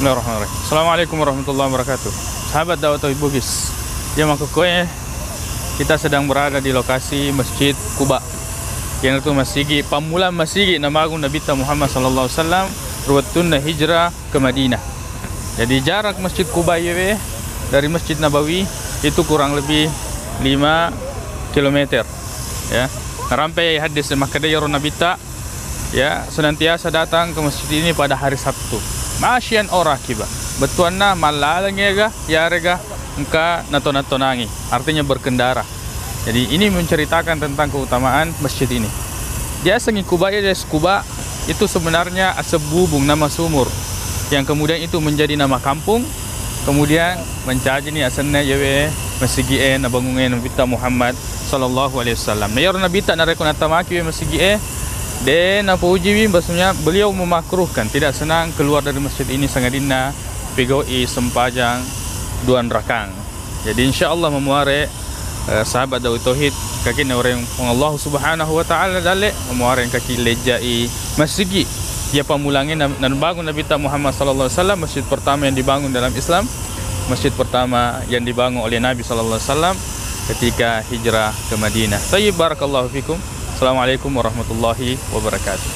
Bismillahirrahmanirrahim. Assalamualaikum warahmatullahi wabarakatuh. Sahabat Dakwah Tauhid Bugis, yang makukoy, kita sedang berada di lokasi Masjid Quba. Yang itu masjid pamulan masjid nama agung Nabi Muhammad sallallahu alaihi wasallam ruwatun hijrah ke Madinah. Jadi jarak Masjid Quba dari Masjid Nabawi itu kurang lebih 5 km. Ya. Rampai hadis makadayar Nabi ya senantiasa datang ke masjid ini pada hari Sabtu. Masyian ora kiba. Betuanna malalangega yarega engka nato-natonangi. Artinya berkendara. Jadi ini menceritakan tentang keutamaan masjid ini. Dia sengi Quba Quba itu sebenarnya asebubung nama sumur yang kemudian itu menjadi nama kampung. Kemudian mencaji ni asalnya yawe masjid na bangunan Nabi Muhammad sallallahu alaihi wasallam. Nabi Nabi tak narekon atamaki masjid dan apa ujiwi maksudnya beliau memakruhkan tidak senang keluar dari masjid ini sangadina pegoi sempajang duan rakang. Jadi insyaallah memuare sahabat Dakwah Tauhid kaki orang Allah Subhanahu wa taala dale memuare kaki lejai masjid dia pamulangin dan bangun Nabi Muhammad sallallahu alaihi wasallam, masjid pertama yang dibangun dalam Islam, masjid pertama yang dibangun oleh Nabi sallallahu alaihi wasallam ketika hijrah ke Madinah. Tayyib barakallahu fikum. Assalamualaikum warahmatullahi wabarakatuh.